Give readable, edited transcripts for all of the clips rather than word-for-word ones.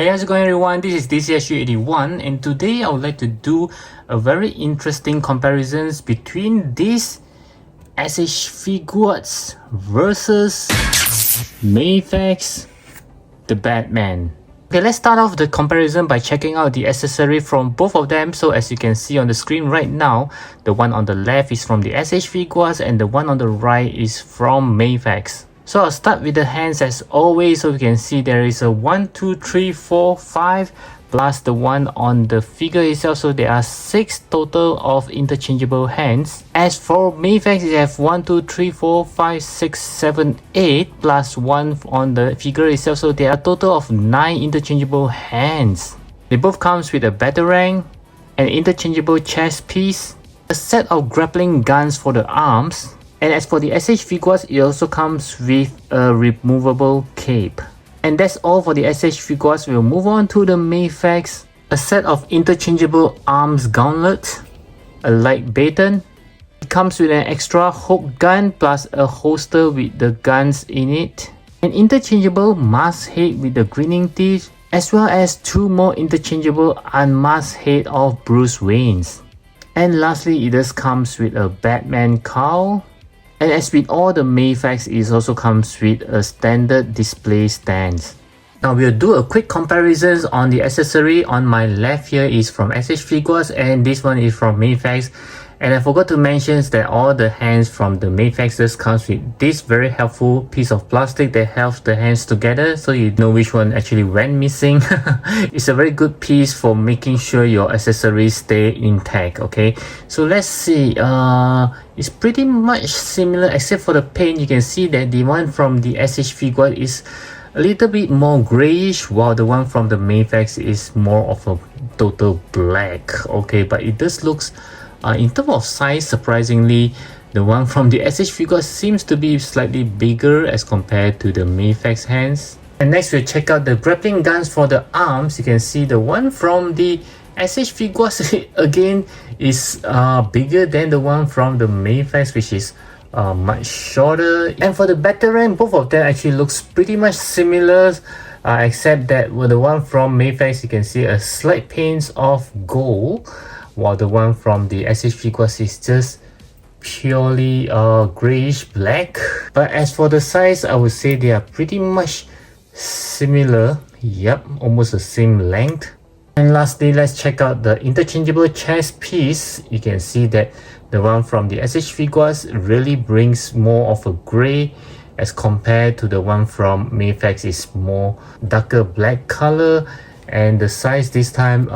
Hey, how's it going everyone? This is DCSU81 and today I would like to do a very interesting comparisons between these SH Figuarts versus Mafex the Batman. Okay, let's start off the comparison by checking out the accessory from both of them. So as you can see on the screen right now, the one on the left is from the SH Figuarts and the one on the right is from Mafex. So I'll start with the hands as always. So you can see there is a 1, 2, 3, 4, 5 plus the one on the figure itself. So there are 6 total of interchangeable hands. As for Mafex, you have 1, 2, 3, 4, 5, 6, 7, 8 plus 1 on the figure itself. So there are a total of 9 interchangeable hands. They both comes with a batarang, an interchangeable chest piece, a set of grappling guns for the arms. And as for the SH Figuarts, it also comes with a removable cape. And that's all for the SH Figuarts. We'll move on to the Mafex. A set of interchangeable arms gauntlet, a light baton. It comes with an extra hook gun plus a holster with the guns in it. An interchangeable mask head with the grinning teeth, as well as 2 more interchangeable unmasked head of Bruce Wayne's. And lastly, it just comes with a Batman cowl. And as with all the Mafex, it also comes with a standard display stand. Now we'll do a quick comparison on the accessory. On my left here is from SH Figuarts and this one is from Mafex. And I forgot to mention that all the hands from the Mafex just comes with this very helpful piece of plastic that helps the hands together, so you know which one actually went missing. It's a very good piece for making sure your accessories stay intact. Okay, so let's see. It's pretty much similar except for the paint. You can see that the one from the SH Figuarts is a little bit more grayish, while the one from the Mafex is more of a total black. Okay, but it does looks in terms of size, surprisingly, the one from the SH Figuarts seems to be slightly bigger as compared to the Mafex hands. And next we'll check out the grappling guns for the arms. You can see the one from the SH Figuarts again is bigger than the one from the Mafex, which is much shorter. And for the batarang, both of them actually looks pretty much similar, except that with the one from Mafex, you can see a slight paint of gold, while the one from the SH Figuarts is just purely grayish black. But as for the size, I would say they are pretty much similar. Yep, almost the same length. And lastly, let's check out the interchangeable chest piece. You can see that the one from the SH Figuarts really brings more of a gray as compared to the one from Mafex is more darker black color. And the size this time,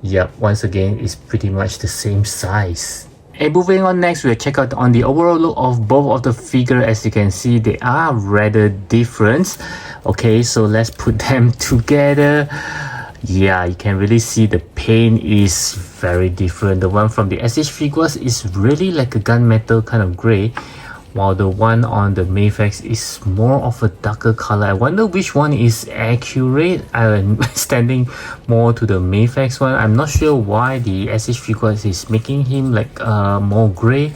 yep, once again, it's pretty much the same size. And moving on next, we'll check out on the overall look of both of the figure. As you can see, they are rather different. Okay, so let's put them together. Yeah, you can really see the paint is very different. The one from the SH Figuarts is really like a gunmetal kind of gray, while the one on the Mafex is more of a darker color. I wonder which one is accurate. I'm standing more to the Mafex one. I'm not sure why the SH Figuarts is making him like more gray.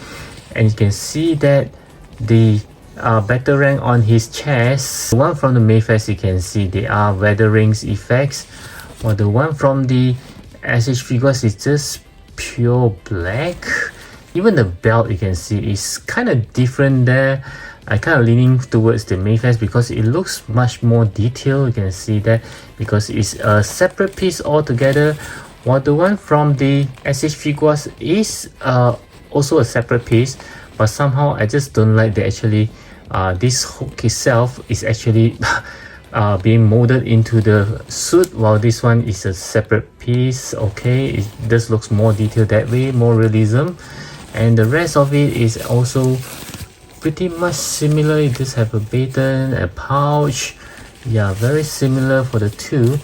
And you can see that the batarang on his chest, the one from the Mafex, you can see they are weatherings effects, while the one from the SH Figuarts is just pure black. Even the belt, you can see, is kind of different there. I kind of leaning towards the Mafex because it looks much more detailed. You can see that because it's a separate piece altogether, while the one from the SH Figuarts is also a separate piece. But somehow I just don't like that actually this hook itself is actually being molded into the suit, while this one is a separate piece. Okay, it just looks more detailed that way, more realism. And the rest of it is also pretty much similar. You just have a baton, a pouch. Yeah, very similar for the two.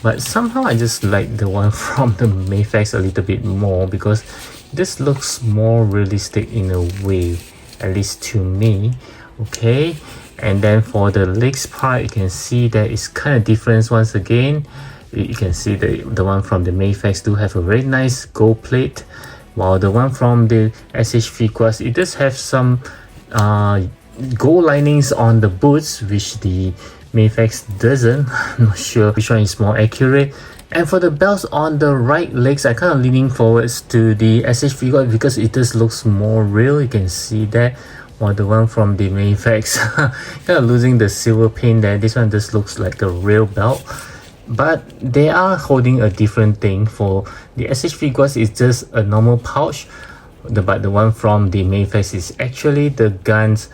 But somehow I just like the one from the Mafex a little bit more because this looks more realistic in a way, at least to me. Okay, and then for the legs part, you can see that it's kind of different once again. You can see the one from the Mafex do have a very nice gold plate, while the one from the SH Figuarts, it does have some gold linings on the boots, which the Mafex doesn't. I'm not sure which one is more accurate. And for the belts on the right legs, I kind of leaning forwards to the SH Figuarts because it just looks more real. You can see that. While the one from the Mafex kind of losing the silver paint there. This one just looks like a real belt. But they are holding a different thing. For the SH Figuarts, it's just a normal pouch. But the one from the Mafex is actually the guns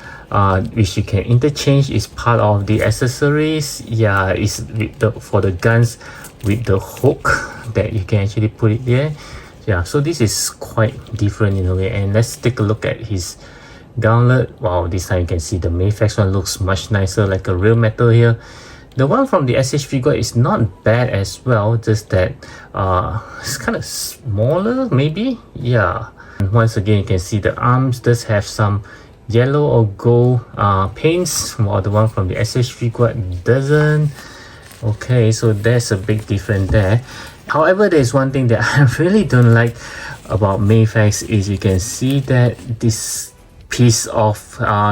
which you can interchange. Is part of the accessories. Yeah, it's with for the guns with the hook that you can actually put it there. Yeah, so this is quite different in a way. And let's take a look at his download. Wow, this time you can see the Mafex one looks much nicer, like a real metal here. The one from the SH Figuarts is not bad as well, just that it's kind of smaller maybe. Yeah, and once again you can see the arms does have some yellow or gold paints, while the one from the SH Figuarts doesn't. Okay, so there's a big difference there. However, there's one thing that I really don't like about Mafex is you can see that this piece of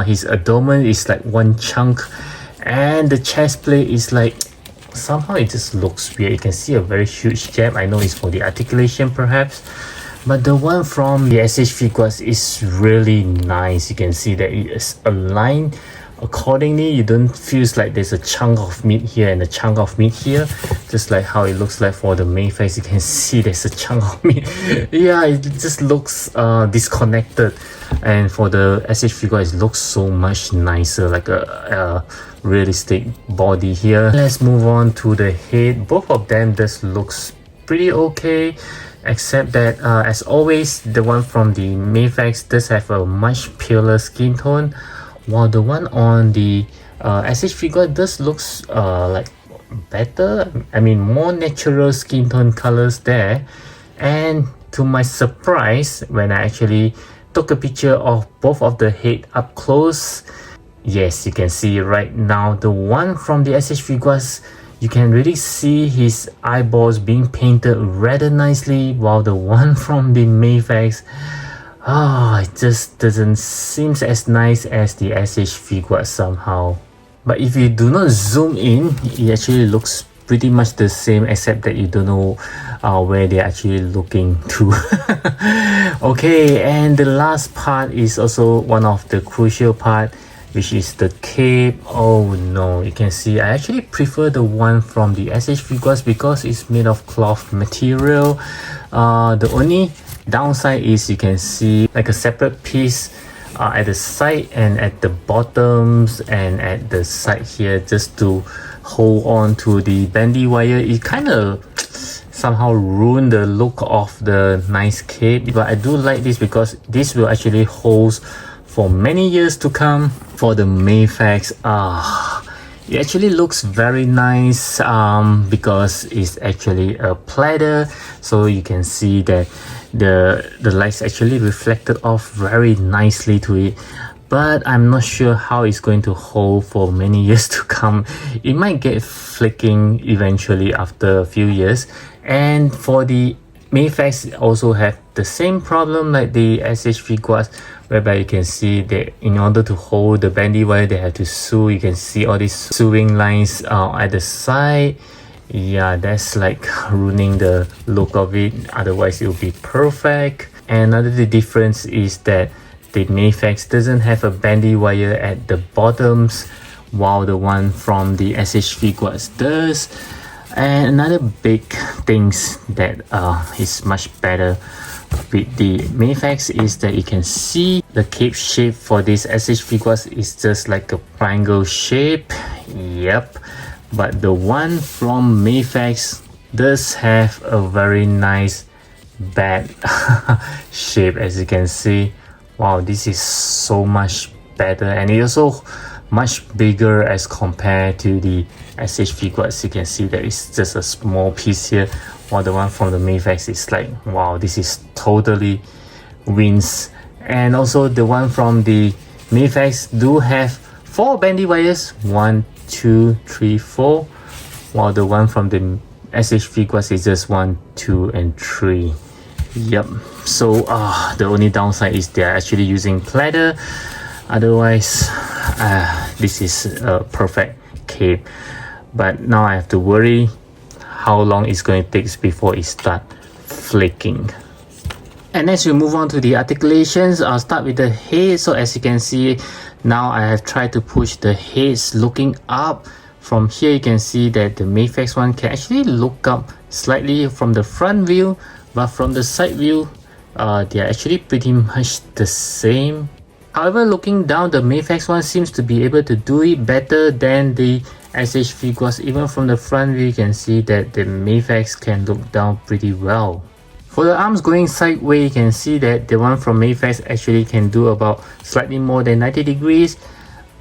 his abdomen is like one chunk, and the chest plate is like somehow it just looks weird. You can see a very huge gap. I know it's for the articulation perhaps, but the one from the SH Figuarts is really nice. You can see that it is aligned accordingly. You don't feel like there's a chunk of meat here and a chunk of meat here, just like how it looks like for the Mafex. You can see there's a chunk of meat. Yeah, it just looks disconnected. And for the SH Figuarts, it looks so much nicer, like a realistic body here. Let's move on to the head. Both of them just looks pretty okay, except that as always, the one from the Mafex does have a much paler skin tone, while the one on the SH Figuarts does looks like better. I mean, more natural skin tone colors there. And to my surprise, when I actually took a picture of both of the head up close, yes, you can see right now the one from the SH Figuarts, you can really see his eyeballs being painted rather nicely, while the one from the Mafex, it just doesn't seem as nice as the SH Figuarts somehow. But if you do not zoom in, it actually looks pretty much the same, except that you don't know where they're actually looking to. Okay, and the last part is also one of the crucial part, which is the cape. Oh no, you can see I actually prefer the one from the SH Figuarts because it's made of cloth material. The only downside is you can see like a separate piece at the side and at the bottoms and at the side here, just to hold on to the bandy wire. It kind of somehow ruin the look of the nice cape, but I do like this because this will actually hold for many years to come. For the Mafex, it actually looks very nice because it's actually a platter, so you can see that the lights actually reflected off very nicely to it. But I'm not sure how it's going to hold for many years to come. It might get flicking eventually after a few years. And for the Mafex, also have the same problem like the SH Figuarts, whereby you can see that in order to hold the bandy wire, they have to sew. You can see all these sewing lines at the side. Yeah, that's like ruining the look of it. Otherwise, it will be perfect. And another difference is that the Mafex doesn't have a bandy wire at the bottoms, while the one from the SH Figuarts does. And another big things that is much better with the Mafex is that you can see the cape shape for this SH Figuarts is just like a triangle shape. Yep, but the one from Mafex does have a very nice bat shape, as you can see. Wow, this is so much better, and it also much bigger as compared to the SH Figuarts. You can see that it's just a small piece here, while the one from the Mafex is like, wow, this is totally wins. And also the one from the Mafex do have 4 bandy wires, 1, 2, 3, 4, while the one from the SH Figuarts is just 1, 2, and 3. Yep, so the only downside is they're actually using platter. Otherwise, this is a perfect cape. cape, but now I have to worry how long it's going to take before it start flaking. And next we move on to the articulations. I'll start with the head. So as you can see, now I have tried to push the heads looking up. From here you can see that the Mafex one can actually look up slightly from the front view, but from the side view they are actually pretty much the same. However, looking down, the Mafex one seems to be able to do it better than the SH Figuarts. Even from the front view you can see that the Mafex can look down pretty well. For the arms going sideways, you can see that the one from Mafex actually can do about slightly more than 90 degrees,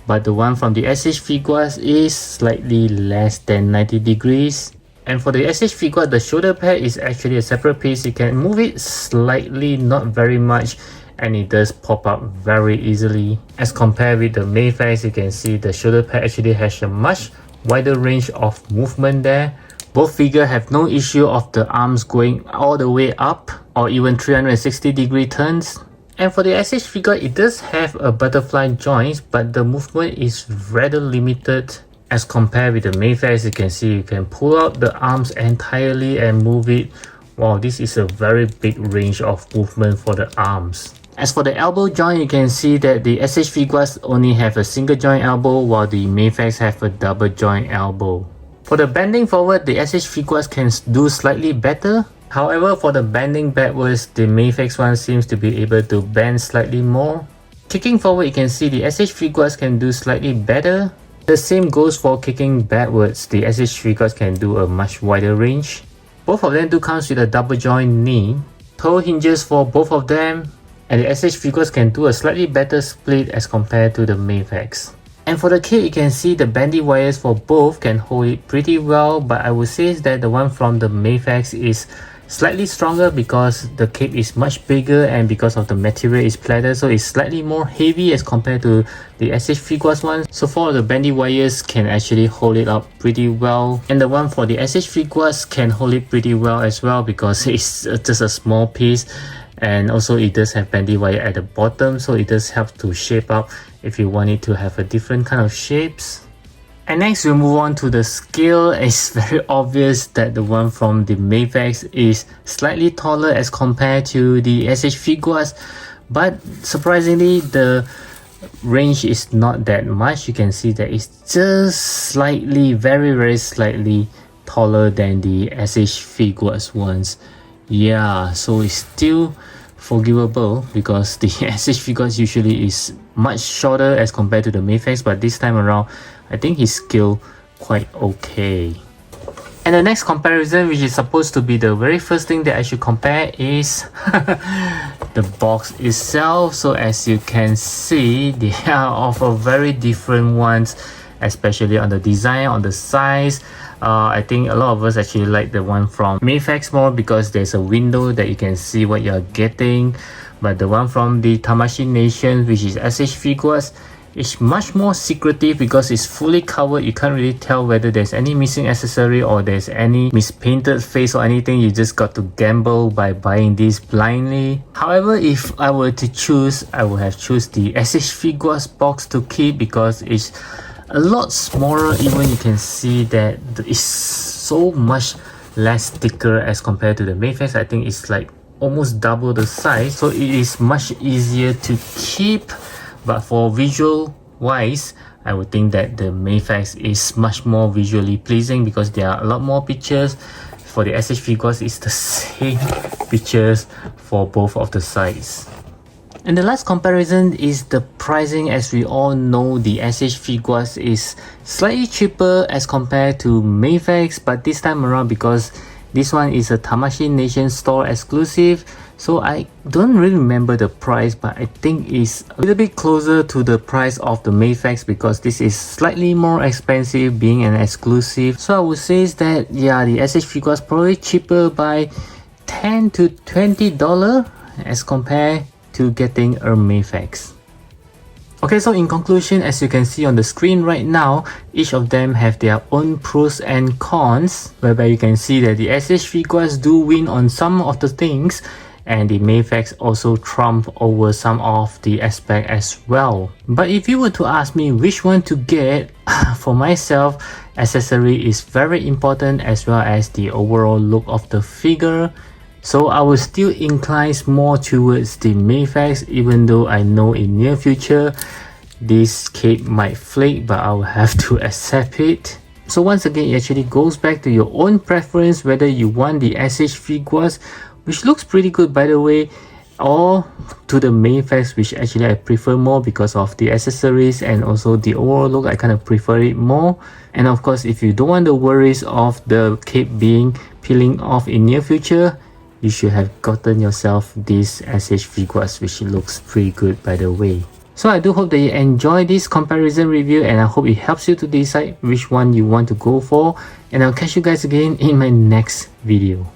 but the one from the SH Figuarts is slightly less than 90 degrees. And for the SH Figuarts, the shoulder pad is actually a separate piece. You can move it slightly, not very much, and it does pop up very easily. As compared with the Mafex, you can see the shoulder pad actually has a much wider range of movement there. Both figures have no issue of the arms going all the way up or even 360 degree turns. And for the SH figure, it does have a butterfly joint, but the movement is rather limited. As compared with the Mafex, you can see you can pull out the arms entirely and move it. Wow, this is a very big range of movement for the arms. As for the elbow joint, you can see that the SH Figuarts only have a single joint elbow, while the Mafex have a double joint elbow. For the bending forward, the SH Figuarts can do slightly better. However, for the bending backwards, the Mafex one seems to be able to bend slightly more. Kicking forward, you can see the SH Figuarts can do slightly better. The same goes for kicking backwards. The SH Figuarts can do a much wider range. Both of them do come with a double joint knee. Toe hinges for both of them. And the SH Figuarts can do a slightly better split as compared to the Mafex. And for the cape, you can see the bendy wires for both can hold it pretty well, but I would say that the one from the Mafex is slightly stronger because the cape is much bigger and because of the material is platter, so it's slightly more heavy as compared to the SH Figuarts one. So for the bendy wires can actually hold it up pretty well, and the one for the SH Figuarts can hold it pretty well as well because it's just a small piece. And also it does have bendy wire at the bottom, so it does help to shape up if you want it to have a different kind of shapes. And next we move on to the scale. It's very obvious that the one from the Mafex is slightly taller as compared to the SH Figuarts, but surprisingly the range is not that much. You can see that it's just slightly, very slightly taller than the SH Figuarts ones. Yeah, so it's still forgivable because the SH Figuarts usually is much shorter as compared to the Mafex, but this time around I think he's scaled quite okay. And the next comparison, which is supposed to be the very first thing that I should compare, is the box itself. So as you can see, they are of a very different ones, especially on the design, on the size. I think a lot of us actually like the one from Mafex more because there's a window that you can see what you're getting. But the one from the Tamashii Nation, which is SH Figuarts, is much more secretive because it's fully covered. You can't really tell whether there's any missing accessory or there's any mispainted face or anything. You just got to gamble by buying this blindly. However, if I were to choose, I would have choose the SH Figuarts box to keep because it's a lot smaller. Even you can see that it's so much less thicker as compared to the Mafex. I think it's like almost double the size, so it is much easier to keep. But for visual wise, I would think that the Mafex is much more visually pleasing because there are a lot more pictures. For the SH Figuarts, it's the same pictures for both of the sides. And the last comparison is the pricing. As we all know, the SH Figuarts is slightly cheaper as compared to Mafex, but this time around, because this one is a Tamashii Nation store exclusive, so I don't really remember the price, but I think it's a little bit closer to the price of the Mafex because this is slightly more expensive being an exclusive. So I would say that yeah, the SH Figuarts probably cheaper by $10 to $20 as compared to getting a Mafex. Okay, so in conclusion, as you can see on the screen right now, each of them have their own pros and cons, whereby you can see that the SH Figuarts do win on some of the things and the Mafex also trump over some of the aspect as well. But if you were to ask me which one to get, for myself, accessory is very important as well as the overall look of the figure. So I will still incline more towards the Mafex, even though I know in near future this cape might flake, but I will have to accept it. So once again, it actually goes back to your own preference whether you want the SH Figuarts, which looks pretty good by the way, or to the Mafex, which actually I prefer more because of the accessories and also the overall look. I kind of prefer it more. And of course, if you don't want the worries of the cape being peeling off in near future, you should have gotten yourself this SH Figuarts, which looks pretty good by the way. So I do hope that you enjoy this comparison review, and I hope it helps you to decide which one you want to go for, and I'll catch you guys again in my next video.